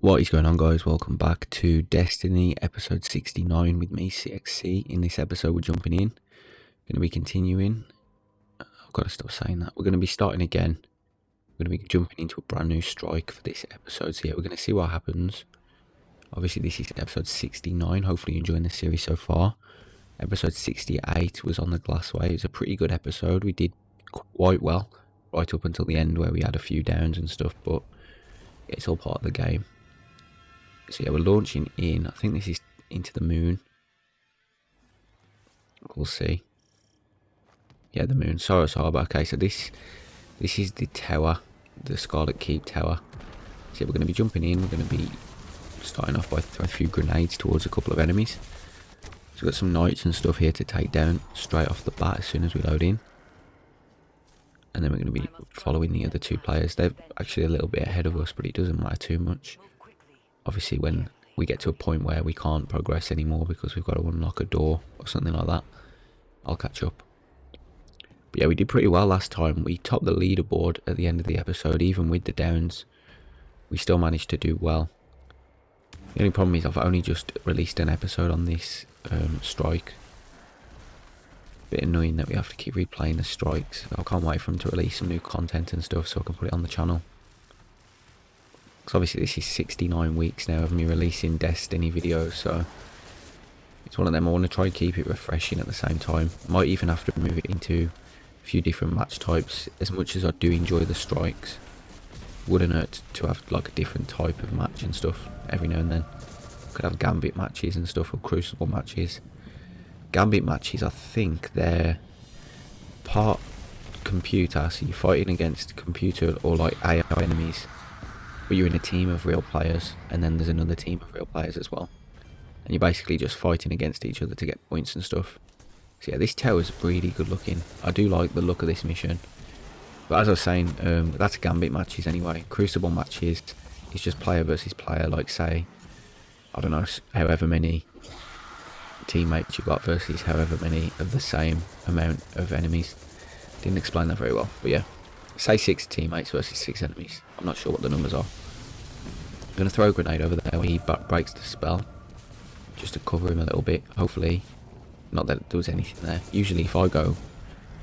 What is going on, guys? Welcome back to Destiny episode 69 with me, cxc. In this episode we're jumping in, going to be continuing. I've got to stop saying that. We're going to be starting again. We're going to be jumping into a brand new strike for this episode, so yeah, we're going to see what happens. Obviously this is episode 69. Hopefully you're enjoying the series so far. Episode 68 was on the Glassway. It was a pretty good episode. We did quite well right up until the end where we had a few downs and stuff, but yeah, it's all part of the game. So yeah, we're launching in, I think this is into the moon. We'll see. Yeah, the moon. Soros Harbour. Okay, so this is the tower, the Scarlet Keep tower. So we're going to be jumping in. We're going to be starting off by throwing a few grenades towards a couple of enemies. So we've got some knights and stuff here to take down straight off the bat as soon as we load in. And then we're going to be following the other two players. They're actually a little bit ahead of us, but it doesn't matter too much. Obviously when we get to a point where we can't progress anymore because we've got to unlock a door or something like that, I'll catch up. But yeah, we did pretty well last time. We topped the leaderboard at the end of the episode. Even with the downs, we still managed to do well. The only problem is I've only just released an episode on this strike. Bit annoying that we have to keep replaying the strikes. I can't wait for them to release some new content and stuff so I can put it on the channel. Because obviously this is 69 weeks now of me releasing Destiny videos, so it's one of them. I want to try and keep it refreshing at the same time. Might even have to move it into a few different match types. As much as I do enjoy the strikes, wouldn't hurt to have like a different type of match and stuff every now and then. Could have Gambit matches and stuff, or Crucible matches. Gambit matches, I think they're part computer, so you're fighting against computer or like AI enemies. But you're in a team of real players, and then there's another team of real players as well. And you're basically just fighting against each other to get points and stuff. So yeah, this tower is really good looking. I do like the look of this mission. But as I was saying, that's Gambit matches anyway. Crucible matches is just player versus player, like say, I don't know, however many teammates you got versus however many of the same amount of enemies. Didn't explain that very well, but yeah. Say 6 teammates versus 6 enemies. I'm not sure what the numbers are. I'm going to throw a grenade over there where he breaks the spell. Just to cover him a little bit, hopefully. Not that there was anything there. Usually if I go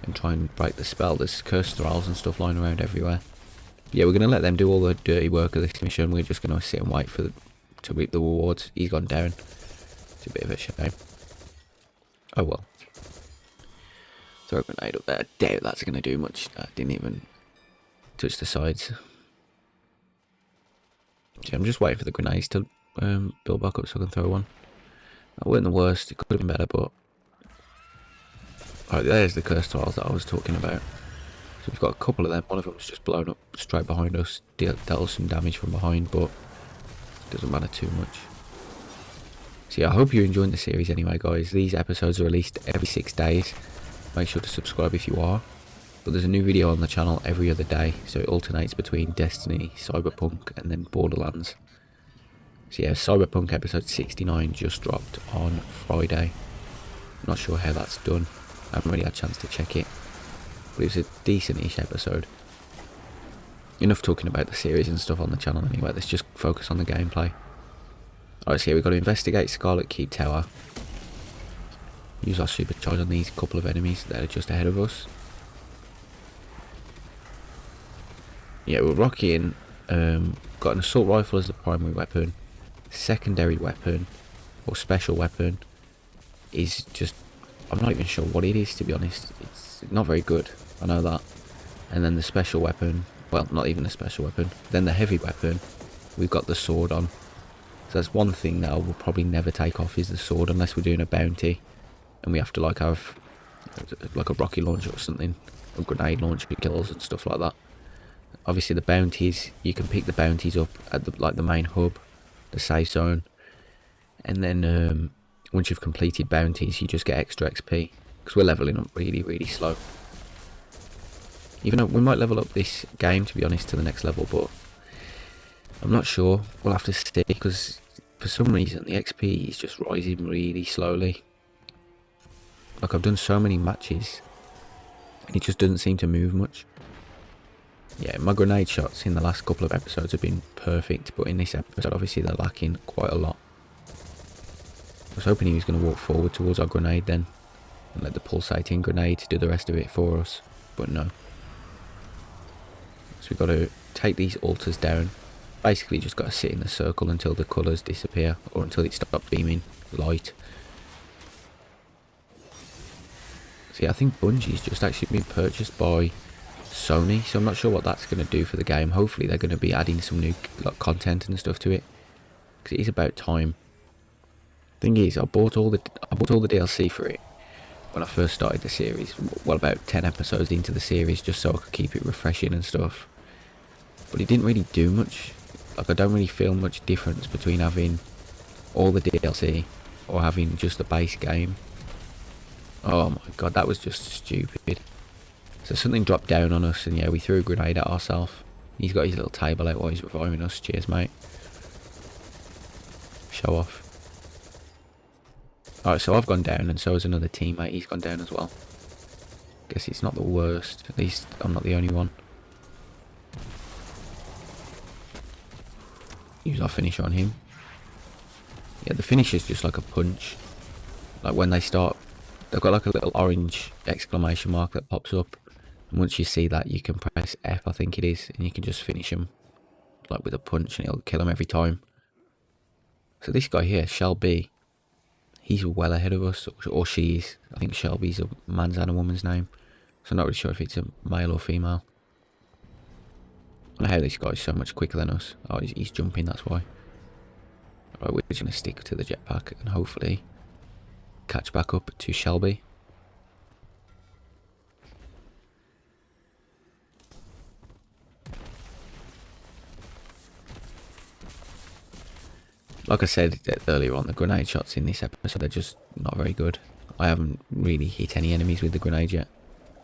and try and break the spell, there's curse thralls and stuff lying around everywhere. But yeah, we're going to let them do all the dirty work of this mission. We're just going to sit and wait for to reap the rewards. He's gone down. It's a bit of a shame. Oh well. Throw a grenade up there. I doubt that's going to do much. I didn't even touch the sides. Yeah, I'm just waiting for the grenades to build back up so I can throw one. That wasn't the worst. It could have been better, but alright, there's the curse tiles that I was talking about. So we've got a couple of them. One of them's just blown up straight behind us, dealt us some damage from behind, but it doesn't matter too much. So yeah, I hope you're enjoying the series anyway, guys. These episodes are released every 6 days. Make sure to subscribe if you are. But there's a new video on the channel every other day, so it alternates between Destiny, Cyberpunk, and then Borderlands. So yeah, Cyberpunk episode 69 just dropped on Friday. Not sure how that's done. I haven't really had a chance to check it. But it was a decent-ish episode. Enough talking about the series and stuff on the channel anyway, let's just focus on the gameplay. Alright, so here we've got to investigate Scarlet Keep Tower. Use our supercharge on these couple of enemies that are just ahead of us. Yeah, we're rocking, got an assault rifle as the primary weapon. Secondary weapon, or special weapon, is just, I'm not even sure what it is, to be honest. It's not very good, I know that. And then the special weapon, well, not even the special weapon. Then the heavy weapon, we've got the sword on. So that's one thing that I will probably never take off, is the sword, unless we're doing a bounty. And we have to like have, like a rocket launcher or something, a grenade launcher kills and stuff like that. Obviously the bounties, you can pick the bounties up at the main hub, the safe zone, and then once you've completed bounties you just get extra XP, because we're leveling up really slow. Even though we might level up this game, to be honest, to the next level, but I'm not sure. We'll have to see, because for some reason the XP is just rising really slowly. Like, I've done so many matches and it just doesn't seem to move much. Yeah, my grenade shots in the last couple of episodes have been perfect, but in this episode, obviously, they're lacking quite a lot. I was hoping he was going to walk forward towards our grenade then, and let the pulsating grenade do the rest of it for us, but no. So we've got to take these altars down. Basically, just got to sit in the circle until the colours disappear, or until it stops beaming light. See, I think Bungie's just actually been purchased by Sony, so I'm not sure what that's going to do for the game. Hopefully they're going to be adding some new content and stuff to it, because it is about time. Thing is, I bought all the DLC for it when I first started the series, well, about 10 episodes into the series, just so I could keep it refreshing and stuff. But it didn't really do much. Like, I don't really feel much difference between having all the DLC or having just the base game. Oh my god, that was just stupid. So something dropped down on us, and yeah, we threw a grenade at ourselves. He's got his little table out while he's reviving us. Cheers, mate. Show off. Alright, so I've gone down, and so has another teammate. He's gone down as well. Guess it's not the worst. At least I'm not the only one. Use our finisher on him. Yeah, the finisher's just like a punch. Like when they start, they've got like a little orange exclamation mark that pops up. And once you see that, you can press F, I think it is, and you can just finish him. Like with a punch, and it'll kill him every time. So this guy here, Shelby, he's well ahead of us, or she is. I think Shelby's a man's and a woman's name. So I'm not really sure if it's a male or female. I don't know how this guy's so much quicker than us. Oh, he's jumping, that's why. Alright, we're just going to stick to the jetpack and hopefully catch back up to Shelby. Like I said earlier on, the grenade shots in this episode are just not very good. I haven't really hit any enemies with the grenade yet.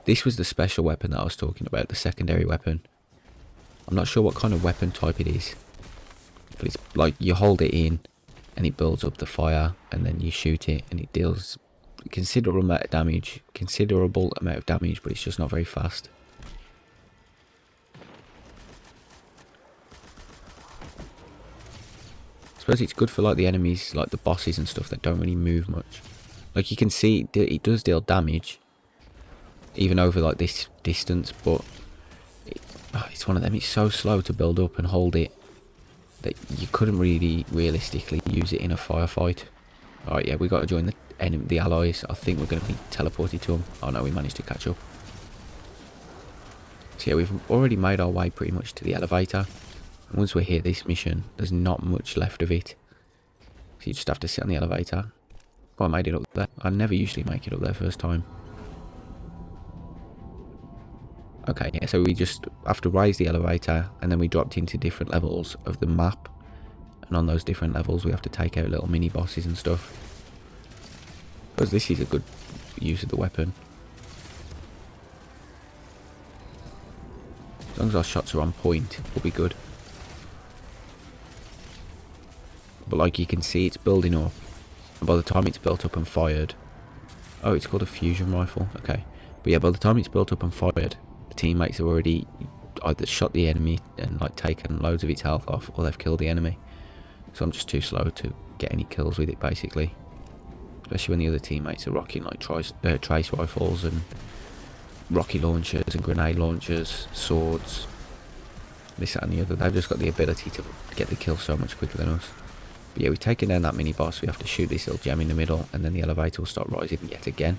This was the special weapon that I was talking about, the secondary weapon. I'm not sure what kind of weapon type it is, but it's like you hold it in and it builds up the fire, and then you shoot it and it deals a considerable amount of damage, but it's just not very fast. I suppose it's good for like the enemies, like the bosses and stuff that don't really move much. Like you can see it does deal damage even over like this distance, but it's one of them. It's so slow to build up and hold it that you couldn't really realistically use it in a firefight. Alright, yeah, we got to join the allies. I think we're going to be teleported to them. Oh no, we managed to catch up. So yeah, we've already made our way pretty much to the elevator. And once we're here, this mission, there's not much left of it. So you just have to sit on the elevator. Oh, I made it up there. I never usually make it up there first time. Okay, yeah, so we just have to raise the elevator, and then we dropped into different levels of the map. And on those different levels, we have to take out little mini bosses and stuff. Because this is a good use of the weapon. As long as our shots are on point, we'll be good. But like you can see, it's building up. And by the time it's built up and fired... Oh, it's called a fusion rifle. Okay. But yeah, by the time it's built up and fired, the teammates have already either shot the enemy and like taken loads of its health off, or they've killed the enemy. So I'm just too slow to get any kills with it, basically. Especially when the other teammates are rocking like trace rifles and rocket launchers and grenade launchers, swords, this, that and the other. They've just got the ability to get the kill so much quicker than us. But yeah, we've taken down that mini boss. We have to shoot this little gem in the middle, and then the elevator will start rising yet again.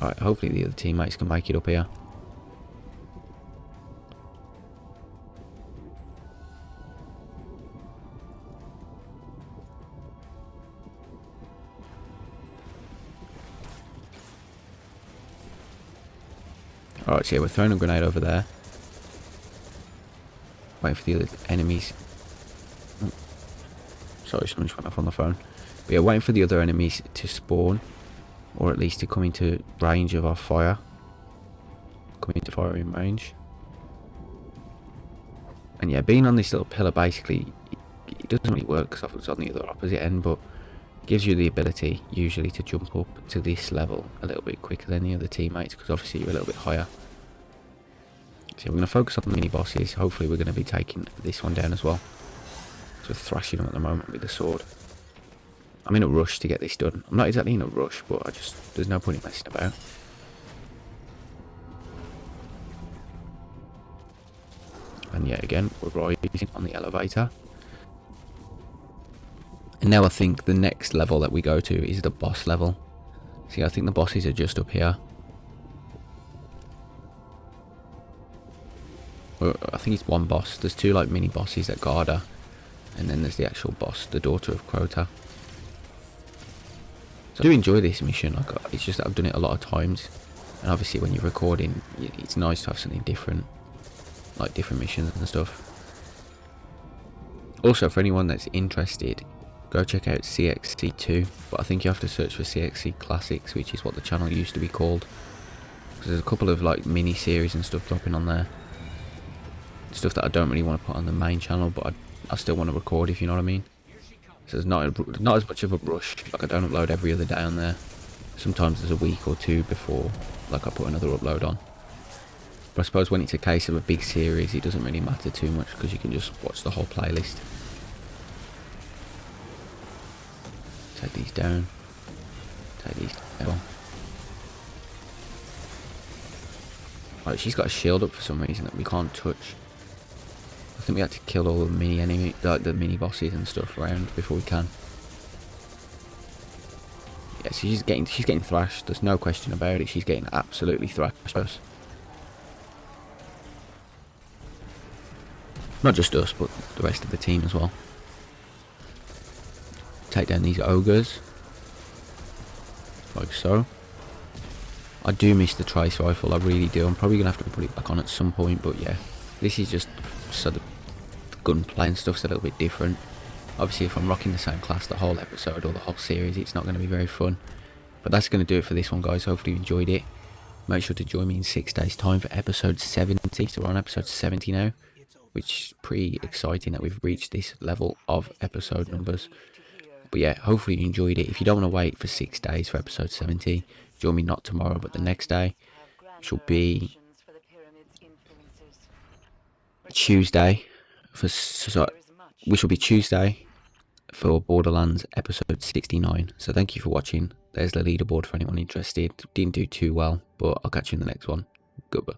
Alright, hopefully the other teammates can make it up here. Alright, so yeah, we're throwing a grenade over there. Waiting for the other enemies. Oh, sorry, someone just went off on the phone. But yeah, waiting for the other enemies to spawn. Or at least to come into range of our fire. Come into firing range. And yeah, being on this little pillar, basically, it doesn't really work because I was on the other opposite end, but Gives you the ability usually to jump up to this level a little bit quicker than the other teammates, because obviously you're a little bit higher. So we're going to focus on the mini bosses. Hopefully we're going to be taking this one down as well. So we're thrashing them at the moment with the sword. I'm in a rush to get this done. I'm not exactly in a rush, but there's no point in messing about. And yet again, we're rising on the elevator. And now I think the next level that we go to is the boss level. See, I think the bosses are just up here. Well, I think it's one boss. There's two like mini bosses that guard her. And then there's the actual boss, the daughter of Crota. So I do enjoy this mission. It's just that I've done it a lot of times. And obviously when you're recording, it's nice to have something different. Like different missions and stuff. Also, for anyone that's interested, go check out cxc-g, but I think you have to search for cxc Classics, which is what the channel used to be called. Because there's a couple of like mini series and stuff dropping on there. Stuff that I don't really want to put on the main channel, but I still want to record, if you know what I mean. So there's not as much of a rush. Like I don't upload every other day on there. Sometimes there's a week or two before like I put another upload on. But I suppose when it's a case of a big series, it doesn't really matter too much because you can just watch the whole playlist. Take these down. Take these down. Right, she's got a shield up for some reason that we can't touch. I think we had to kill all the the mini bosses and stuff around before we can. Yeah, so she's getting thrashed. There's no question about it. She's getting absolutely thrashed. Not just us, but the rest of the team as well. Take down these ogres. Like so. I do miss the trace rifle, I really do. I'm probably going to have to put it back on at some point, but yeah. This is just so the gunplay and stuff's a little bit different. Obviously, if I'm rocking the same class the whole episode or the whole series, it's not going to be very fun. But that's going to do it for this one, guys. Hopefully you enjoyed it. Make sure to join me in 6 days' time for episode 70. So we're on episode 70 now, which is pretty exciting that we've reached this level of episode numbers. But yeah, hopefully you enjoyed it. If you don't want to wait for 6 days for episode 70, join me not tomorrow but the next day, which will be Tuesday for Borderlands episode 69. So thank you for watching. There's the leaderboard for anyone interested. Didn't do too well, but I'll catch you in the next one. Goodbye.